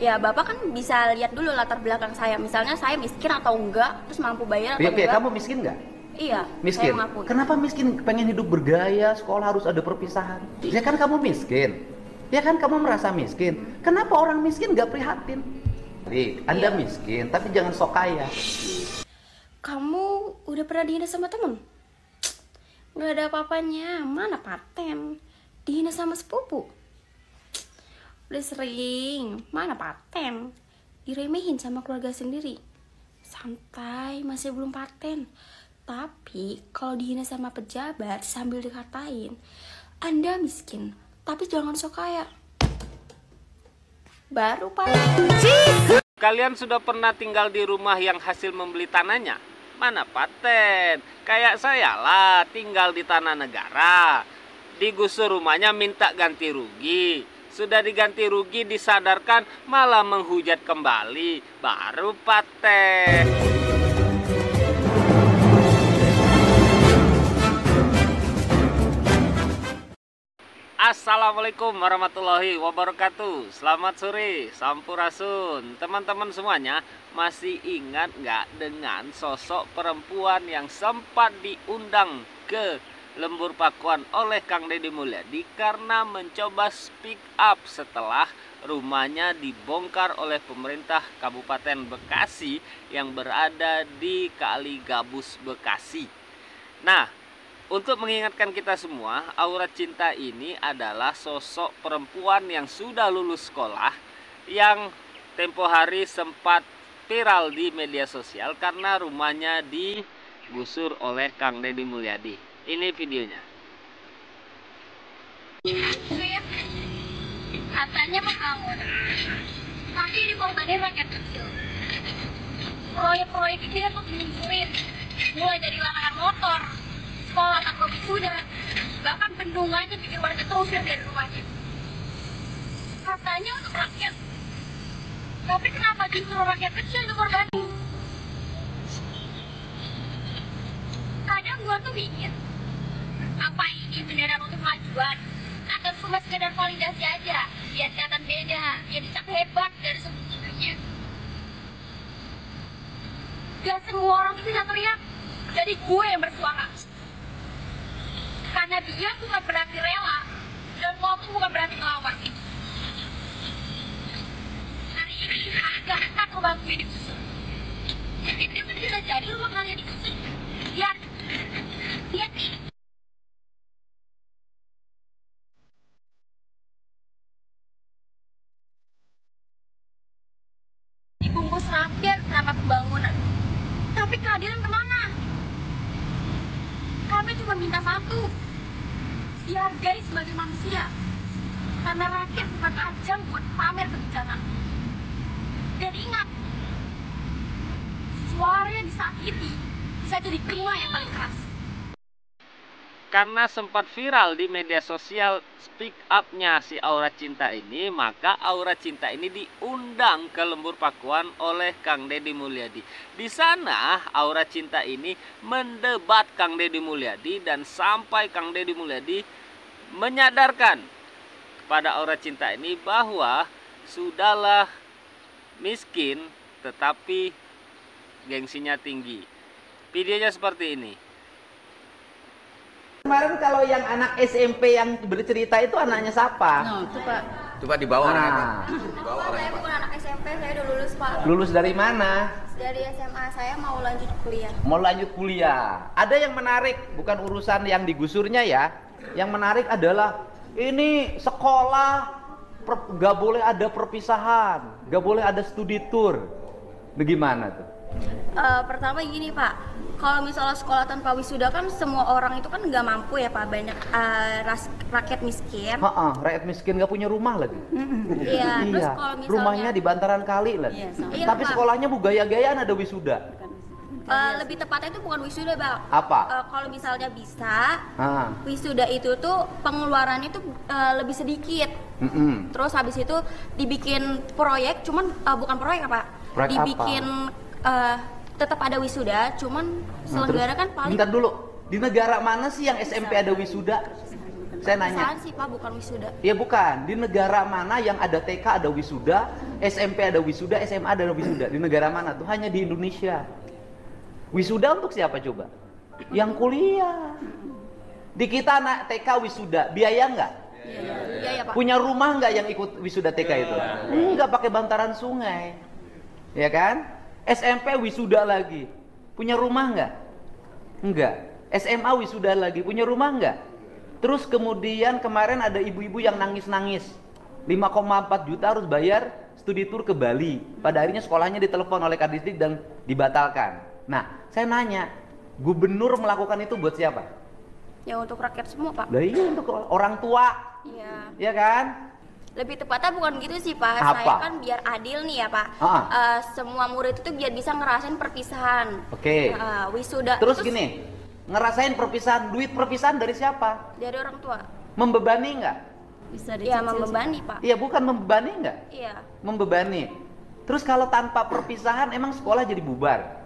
Ya Bapak kan bisa lihat dulu latar belakang saya. Misalnya saya miskin atau enggak, terus mampu bayar atau Oke, enggak. kamu miskin nggak? Iya, Miskin. saya mengakui. Kenapa miskin? Pengen hidup bergaya, sekolah harus ada perpisahan. Ya kan kamu miskin. Ya kan kamu merasa miskin. Kenapa orang miskin nggak prihatin? Nih, Anda Iya. miskin, tapi jangan sok kaya. Kamu udah pernah dihina sama temen? Nggak ada apa-apanya, mana paten? Dihina sama sepupu? Udah sering, mana paten? Diremehin sama keluarga sendiri? Santai, masih belum paten. Tapi kalau dihina sama pejabat sambil dikatain, Anda miskin, tapi jangan sok kaya. Baru paten. Kalian sudah pernah tinggal di rumah yang hasil membeli tanahnya? Mana paten? Kayak saya lah, tinggal di tanah negara. Digusur rumahnya minta ganti rugi. Sudah diganti rugi disadarkan malah menghujat kembali. Baru paten. Assalamualaikum warahmatullahi wabarakatuh. Selamat sore, sampurasun. Teman-teman semuanya, masih ingat nggak dengan sosok perempuan yang sempat diundang ke Lembur Pakuan oleh Kang Deddy Mulyadi karena mencoba speak up setelah rumahnya dibongkar oleh pemerintah Kabupaten Bekasi yang berada di Kali Gabus, Bekasi. Nah, untuk mengingatkan kita semua, Aura Cinta ini adalah sosok perempuan yang sudah lulus sekolah yang tempo hari sempat viral di media sosial karena rumahnya digusur oleh Kang Deddy Mulyadi. Ini videonya. Katanya membangun, tapi dibongkarnya rakyat kecil. Proyek-proyek ini tuh dimunculin, mulai dari lapangan motor, sekolah tanpa wisuda, bahkan bendungannya bikin warga terusir dari rumahnya. Katanya untuk rakyat, tapi kenapa justru rakyat kecil yang dikorbanin? Kadang gua tuh mikir, apa ini beneran untuk kemajuan atau cuma sekedar validasi aja biar kelihatan beda, biar dicap hebat dari sebelumnya. Gak semua orang itu bisa teriak, jadi gue yang bersuara. Karena dia bukan berarti rela dan lo tuh bukan berarti ngelawan. Hari ini agak rumah gue digusur. Itu bisa jadi rumah kalian digusur. Lihat nih. Dibungkus rakyat nama pembangunan. Tapi keadilan kemana? Kami cuma minta satu, dihargai sebagai manusia. Karena rakyat bukan ajang buat pamer kebijakan. Dan ingat, suara yang disakiti bisa jadi kelima yang paling keras. Karena sempat viral di media sosial speak up-nya si Aura Cinta ini, maka Aura Cinta ini diundang ke Lembur Pakuan oleh Kang Deddy Mulyadi. Di sana Aura Cinta ini mendebat Kang Deddy Mulyadi dan sampai Kang Deddy Mulyadi menyadarkan kepada Aura Cinta ini bahwa sudahlah miskin tetapi gengsinya tinggi. Videonya seperti ini. Kemarin kalau yang anak SMP yang bercerita itu anaknya siapa? Nah, itu Pak. Coba dibawa orangnya, Pak. Pak, saya bukan anak SMP, saya udah lulus Pak. Lulus dari mana? Dari SMA, saya mau lanjut kuliah. Mau lanjut kuliah. Ada yang menarik, bukan urusan yang digusurnya ya. Yang menarik adalah ini sekolah gak boleh ada perpisahan, gak boleh ada studi tour. Bagaimana tuh? Pertama gini Pak, kalau misalnya sekolah tanpa wisuda kan semua orang itu kan nggak mampu ya Pak, banyak rakyat miskin. Rakyat miskin gak punya rumah lagi. Iya, terus Iya, kalau misalnya rumahnya di bantaran kali lagi. Iya, sama. Tapi Iya, Pak. sekolahnya gaya-gayaan ada wisuda. lebih tepatnya itu bukan wisuda Pak. Apa? Kalau misalnya bisa Ah. wisuda itu tuh pengeluarannya tuh lebih sedikit. Terus habis itu dibikin proyek, cuman bukan proyek Pak. Proyek Dibikin tetap ada wisuda, cuman selenggara kan paling. Bentar dulu, di negara mana sih yang SMP ada wisuda? Saya nanya. Apaan sih Pak, bukan wisuda. Ya bukan, di negara mana yang ada TK ada wisuda, SMP ada wisuda, SMA ada wisuda. Di negara mana tuh? Hanya di Indonesia. Wisuda untuk siapa coba? Yang kuliah. Di kita anak TK wisuda, biaya nggak? Iya, Pak. Punya rumah nggak yang ikut wisuda TK itu? Nggak, pakai bantaran sungai. Ya kan? SMP wisuda lagi. Punya rumah nggak? Enggak. SMA wisuda lagi. Punya rumah nggak? Terus kemudian kemarin ada ibu-ibu yang nangis-nangis. 5,4 juta harus bayar studi tour ke Bali. Pada akhirnya sekolahnya ditelepon oleh Kadisdik dan dibatalkan. Nah, saya nanya, gubernur melakukan itu buat siapa? Ya untuk rakyat semua, Pak. Lah iya, untuk orang tua. Iya. Ya kan? Lebih tepatnya bukan gitu sih, Pak. Apa? Saya kan biar adil nih ya, Pak. Semua murid itu biar bisa ngerasain perpisahan. Oke. Wisuda. Terus gini, ngerasain perpisahan, duit perpisahan dari siapa? Dari orang tua. Membebani nggak? Bisa Iya, dicicil. membebani, Pak. Iya, bukan membebani nggak? Iya. Membebani. Terus kalau tanpa perpisahan emang sekolah jadi bubar?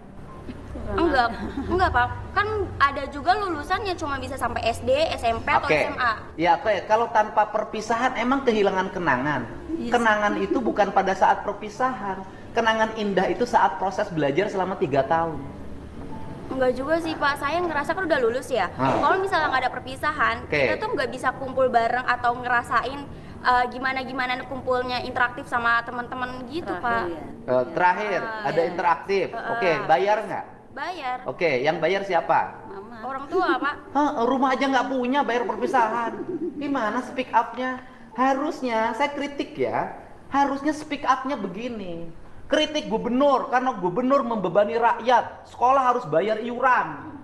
Enggak, Pak. Kan ada juga lulusan yang cuma bisa sampai SD, SMP atau SMA. Ya, oke. Kalau tanpa perpisahan emang kehilangan kenangan. Yes. Kenangan itu bukan pada saat perpisahan. Kenangan indah itu saat proses belajar selama 3 tahun. Enggak juga sih, Pak. Saya ngerasa kan udah lulus ya. Kalau misalnya nggak ada perpisahan, kita tuh nggak bisa kumpul bareng atau ngerasain gimana kumpulnya interaktif sama teman-teman gitu, Pak. Ya. Terakhir, ada interaktif. Oke, bayar nggak? Bayar. Oke, yang bayar siapa? Mama. Orang tua, Pak. Rumah aja nggak punya, bayar perpisahan. Gimana speak up-nya? Harusnya, saya kritik ya, harusnya speak up-nya begini. Kritik gubernur, karena gubernur membebani rakyat, sekolah harus bayar iuran.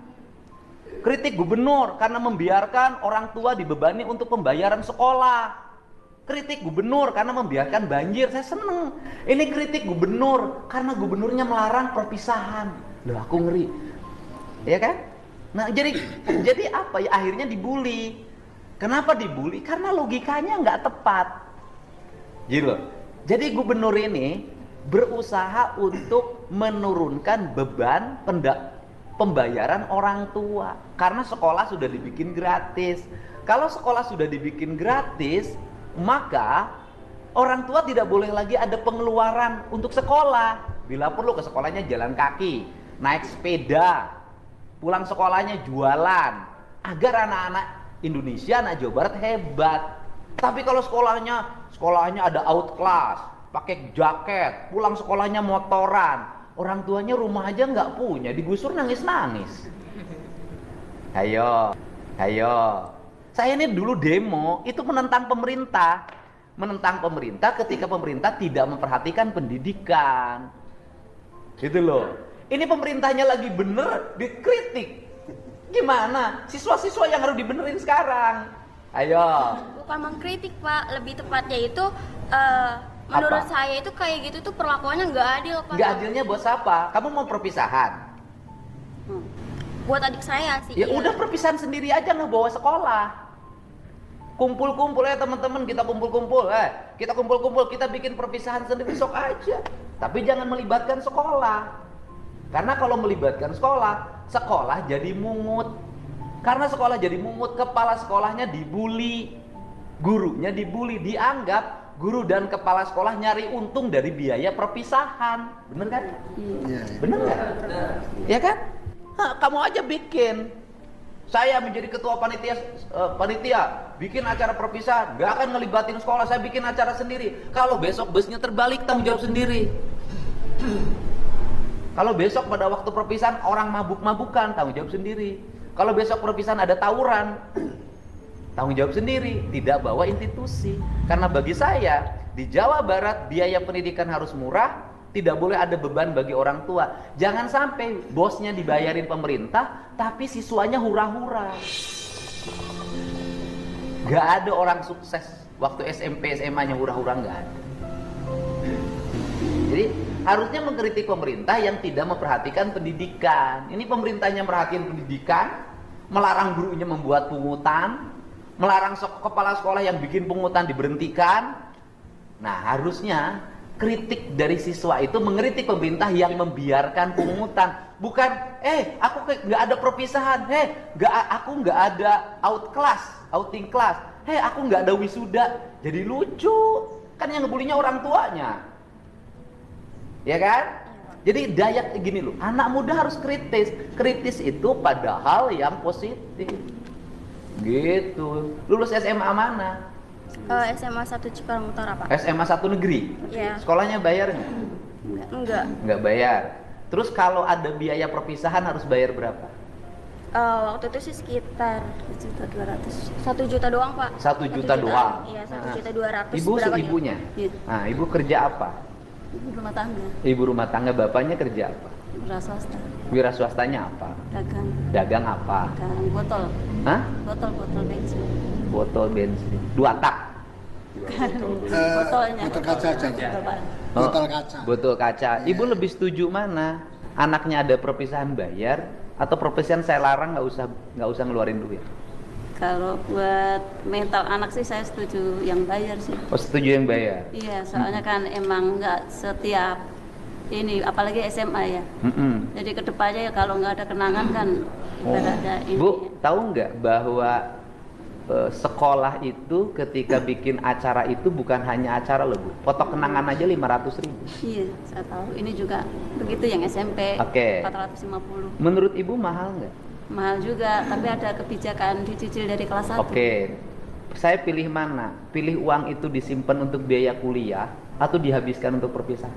Kritik gubernur, karena membiarkan orang tua dibebani untuk pembayaran sekolah. Kritik gubernur, karena membiarkan banjir, saya seneng. Ini kritik gubernur, karena gubernurnya melarang perpisahan. Loh, aku ngeri. Ya kan? Nah, jadi apa ya? Akhirnya dibully. Kenapa dibully? Karena logikanya nggak tepat. Gitu loh. Jadi gubernur ini berusaha untuk menurunkan beban pembayaran orang tua. Karena sekolah sudah dibikin gratis. Kalau sekolah sudah dibikin gratis, maka orang tua tidak boleh lagi ada pengeluaran untuk sekolah. Bila perlu ke sekolahnya jalan kaki, naik sepeda, pulang sekolahnya jualan, agar anak-anak Indonesia, anak Jawa Barat hebat. Tapi kalau sekolahnya ada outclass, pakai jaket, pulang sekolahnya motoran, orang tuanya rumah aja nggak punya, digusur nangis-nangis. Ayo. Saya ini dulu demo, itu menentang pemerintah ketika pemerintah tidak memperhatikan pendidikan. Gitu loh. Ini pemerintahnya lagi bener, dikritik. Gimana? Siswa-siswa yang harus dibenerin sekarang. Ayo. Bukan mengkritik, Pak. Lebih tepatnya itu menurut saya itu kayak gitu tuh perlakuannya nggak adil, Pak. Nggak adilnya buat siapa? Kamu mau perpisahan? Buat adik saya sih. Ya udah, perpisahan sendiri aja, nggak bawa sekolah. Kumpul-kumpul ya teman-teman, kita kumpul-kumpul. Kita bikin perpisahan sendiri, sok aja. Tapi jangan melibatkan sekolah. Karena kalau melibatkan sekolah jadi mungut. Karena sekolah jadi mungut, kepala sekolahnya dibully, gurunya dibully, dianggap guru dan kepala sekolah nyari untung dari biaya perpisahan. Bener kan? Iya. Bener kan? Ya kan? Kamu aja bikin. Saya menjadi ketua panitia bikin acara perpisahan, gak akan ngelibatin sekolah, saya bikin acara sendiri. Kalau besok busnya terbalik, tanggung jawab sendiri. Kalau besok pada waktu perpisahan orang mabuk-mabukan, tanggung jawab sendiri. Kalau besok perpisahan ada tawuran, tanggung jawab sendiri. Tidak bawa institusi. Karena bagi saya, di Jawa Barat biaya pendidikan harus murah, tidak boleh ada beban bagi orang tua. Jangan sampai bosnya dibayarin pemerintah, tapi siswanya hura-hura. Gak ada orang sukses waktu SMP, SMA-nya hura-hura, gak ada. Jadi harusnya mengkritik pemerintah yang tidak memperhatikan pendidikan. Ini pemerintahnya merhatiin pendidikan, melarang gurunya membuat pungutan, melarang kepala sekolah yang bikin pungutan diberhentikan. Nah, harusnya kritik dari siswa itu mengkritik pemerintah yang membiarkan pungutan. Bukan, aku nggak ada perpisahan, aku nggak ada outing class, aku nggak ada wisuda. Jadi lucu, kan yang ngebulinya orang tuanya. ya kan? Jadi daya gini loh, anak muda harus kritis. Kritis itu pada hal yang positif. Gitu. Lulus SMA mana? SMA 1 Cikarang Utara, Pak. SMA 1 negeri? Iya. Sekolahnya bayar nggak? Enggak. Nggak bayar. Terus kalau ada biaya perpisahan harus bayar berapa? Waktu itu sih sekitar 1.200.000. 1 juta doang, Pak. 1 juta doang? Iya, 1.200.000. Ibu ibunya? Iya. Nah, ibu kerja apa? Ibu rumah tangga, Ibu rumah tangga, bapaknya kerja apa? wira swasta, Wira swastanya apa? dagang, Dagang apa? dagang botol, Hah? botol bensin, Botol bensin. 2 tak? botolnya, Botol kaca aja. Botol, Pak. Botol kaca. Botol kaca. Ibu lebih setuju mana? Anaknya ada perpisahan bayar atau perpisahan saya larang nggak usah ngeluarin duit? Kalau buat mental anak sih saya setuju yang bayar sih. Oh, setuju yang bayar. Iya, soalnya kan emang nggak setiap ini, apalagi SMA ya. Mm-mm. Jadi kedepannya ya kalau nggak ada kenangan kan ibaratnya ini. Bu, tahu nggak bahwa sekolah itu ketika bikin acara itu bukan hanya acara loh, Bu. Foto kenangan aja 500.000. Iya, saya tahu. Ini juga begitu yang SMP. Oke. 450. Menurut Ibu mahal nggak? Mahal juga, tapi ada kebijakan dicicil dari kelas 1. Oke. Saya pilih mana? Pilih uang itu disimpan untuk biaya kuliah atau dihabiskan untuk perpisahan?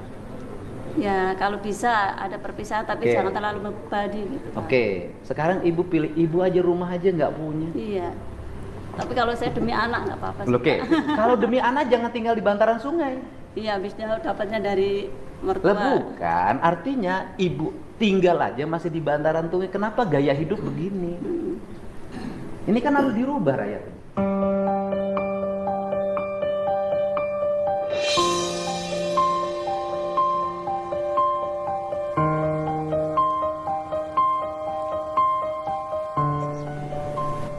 Ya, kalau bisa ada perpisahan tapi Oke. jangan terlalu membebani gitu. Pak. Oke. Sekarang Ibu pilih, Ibu aja rumah aja nggak punya. Iya. Tapi kalau saya demi anak nggak apa-apa sih. Oke. Kalau demi anak jangan tinggal di bantaran sungai. Iya, habisnya dapatnya dari Lah mertua. bukan, artinya Ibu tinggal aja masih di bantaran sungai. Kenapa gaya hidup begini? Ini kan harus dirubah rakyat.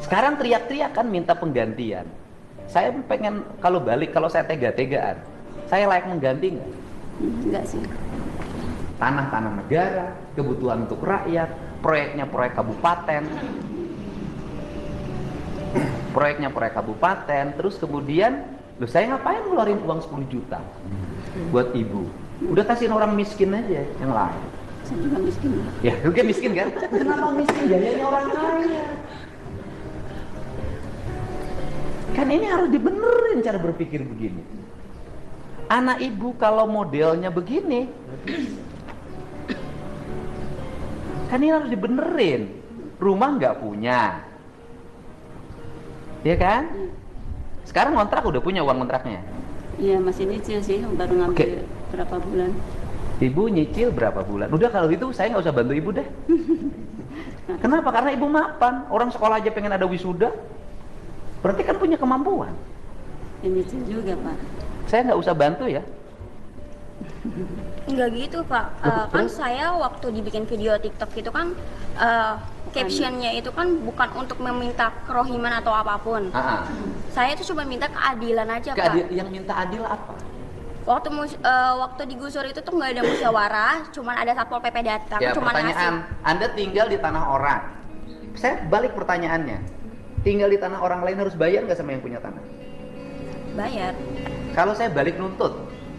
Sekarang teriak-teriak kan minta penggantian. Saya pengen kalau balik, kalau saya tega-tegaan, saya layak mengganti nggak? Enggak sih. Tanah-tanah negara, kebutuhan untuk rakyat, proyeknya proyek kabupaten, terus kemudian, loh saya ngapain ngeluarin uang 10 juta buat ibu? Udah kasihin orang miskin aja yang lain. Saya juga miskin. Ya, oke miskin kan? Kenapa miskin? Jadinya orang kaya. Kan ini harus dibenerin cara berpikir begini. Anak ibu kalau modelnya begini, kan ini harus dibenerin. Rumah nggak punya, ya kan? Sekarang kontrak udah punya uang kontraknya. Iya, masih nyicil sih, baru ngambil Oke. berapa bulan. Ibu nyicil berapa bulan? Udah kalau gitu saya nggak usah bantu ibu deh. Kenapa? Karena ibu mapan. Orang sekolah aja pengen ada wisuda. Berarti kan punya kemampuan. Ya, nyicil juga, Pak. Saya nggak usah bantu ya. Enggak gitu, Pak. Loh, Kan terus? saya waktu dibikin video TikTok itu kan captionnya itu kan bukan untuk meminta kerohiman atau apapun. Saya itu cuma minta keadilan aja, Pak. Yang minta adil apa? Waktu digusur itu tuh nggak ada musyawarah, cuman ada satpol PP datang, Ya, cuman pertanyaan, Anda tinggal di tanah orang. Saya balik pertanyaannya. Tinggal di tanah orang lain harus bayar nggak sama yang punya tanah? bayar. Kalau saya balik nuntut,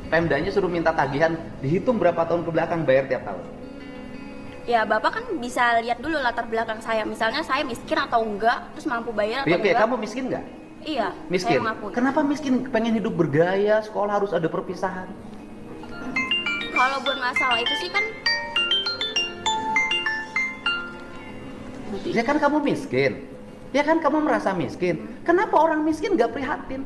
Pemdanya suruh minta tagihan, dihitung berapa tahun ke belakang bayar tiap tahun. Ya Bapak kan bisa lihat dulu latar belakang saya, misalnya saya miskin atau enggak, terus mampu bayar atau Oke, enggak. kamu miskin nggak? Iya, Miskin. saya mengakui. Kenapa miskin? Pengen hidup bergaya, sekolah harus ada perpisahan. Kalau buat masalah itu sih kan Ya kan kamu miskin. Ya kan kamu merasa miskin. Kenapa orang miskin nggak prihatin?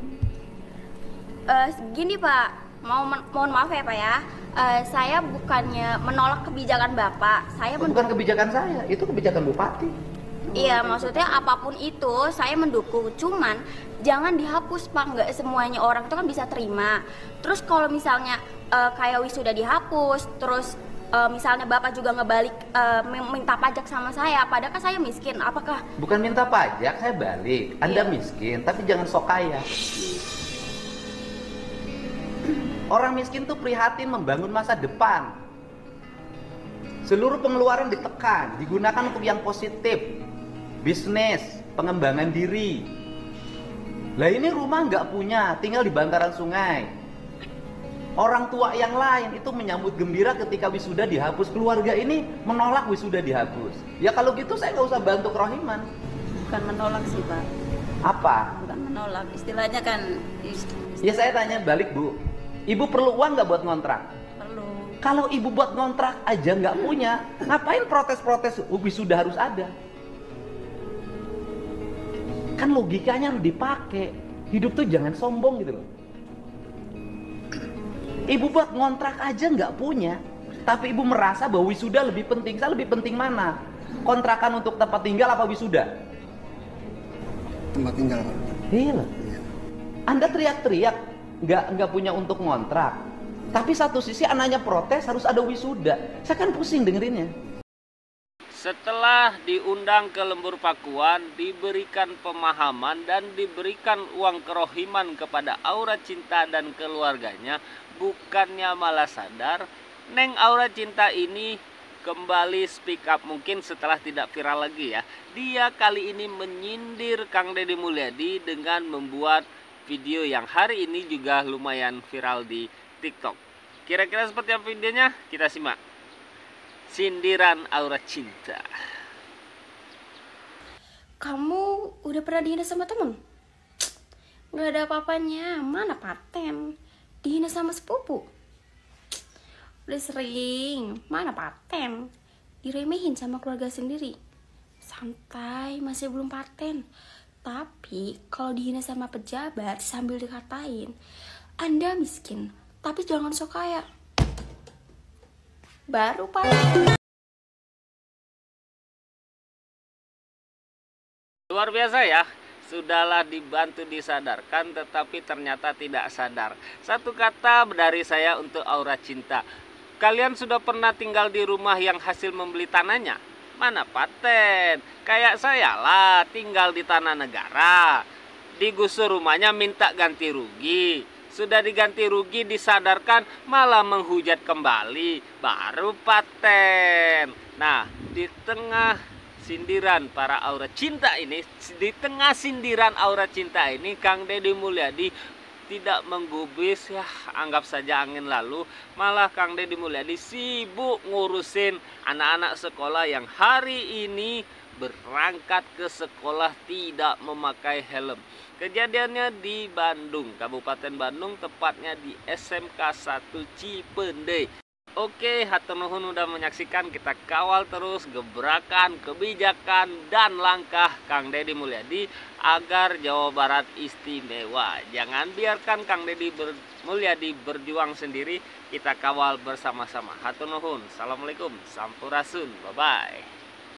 gini Pak, mohon maaf ya Pak ya. Saya bukannya menolak kebijakan Bapak, saya Bukan kebijakan saya, itu kebijakan bupati. Iya, maksudnya apapun itu saya mendukung. Cuman jangan dihapus Pak, nggak semuanya orang itu kan bisa terima. Terus kalau misalnya kayak wisuda dihapus, terus misalnya Bapak juga ngebalik minta pajak sama saya, padahal kan saya miskin. Apakah Bukan minta pajak, saya balik. Anda Iya. miskin, tapi jangan sok kaya. Orang miskin tuh prihatin membangun masa depan. Seluruh pengeluaran ditekan, digunakan untuk yang positif. Bisnis, pengembangan diri. Lah ini rumah nggak punya, tinggal di bantaran sungai. Orang tua yang lain itu menyambut gembira ketika wisuda dihapus. Keluarga ini menolak wisuda dihapus. Ya kalau gitu saya nggak usah bantu kerohiman. Bukan menolak sih Pak. Apa? Bukan menolak. Istilahnya kan. Ya saya tanya balik Bu. Ibu perlu uang nggak buat ngontrak? Perlu. Kalau ibu buat ngontrak aja nggak punya, ngapain protes-protes wisuda harus ada? Kan logikanya harus dipakai. Hidup tuh jangan sombong gitu loh. Ibu buat ngontrak aja nggak punya, tapi ibu merasa bahwa wisuda lebih penting. Saya lebih penting mana? Kontrakan untuk tempat tinggal apa wisuda? Tempat tinggal Pak. Iya. Anda teriak-teriak nggak punya untuk ngontrak, tapi satu sisi anaknya protes harus ada wisuda. Saya kan pusing dengerinnya. Setelah diundang ke Lembur Pakuan, diberikan pemahaman dan diberikan uang kerohiman kepada Aura Cinta dan keluarganya, bukannya malah sadar, Neng Aura Cinta ini kembali speak up, mungkin setelah tidak viral lagi ya. Dia kali ini menyindir Kang Deddy Mulyadi dengan membuat video yang hari ini juga lumayan viral di TikTok. Kira-kira seperti apa videonya? Kita simak. Sindiran Aura Cinta. Kamu udah pernah dihina sama temen? Nggak ada apa-apanya, mana paten. Dihina sama sepupu? Udah sering, mana paten. Diremehin sama keluarga sendiri. Santai, masih belum paten. Tapi kalau dihina sama pejabat sambil dikatain, Anda miskin, tapi jangan sok kaya. Baru paten. Luar biasa ya. Sudahlah dibantu disadarkan tetapi ternyata tidak sadar. Satu kata dari saya untuk Aura Cinta. Kalian sudah pernah tinggal di rumah yang hasil membeli tanahnya? Mana paten? Kayak saya lah tinggal di tanah negara. Digusur rumahnya minta ganti rugi. Sudah diganti rugi disadarkan malah menghujat kembali. Baru paten. Nah, di tengah sindiran para Aura Cinta ini, di tengah sindiran Aura Cinta ini, Kang Deddy Mulyadi tidak menggubris, ya anggap saja angin lalu. Malah Kang Deddy Mulyadi sibuk ngurusin anak-anak sekolah yang hari ini berangkat ke sekolah tidak memakai helm. Kejadiannya di Bandung, Kabupaten Bandung, tepatnya di SMK 1 Cipendei. Oke, hatur nuhun udah menyaksikan. Kita kawal terus gebrakan, kebijakan, dan langkah Kang Deddy Mulyadi agar Jawa Barat istimewa. Jangan biarkan Kang Deddy Mulyadi berjuang sendiri. Kita kawal bersama-sama. Hatur nuhun. Assalamualaikum. Sampurasun. Bye-bye.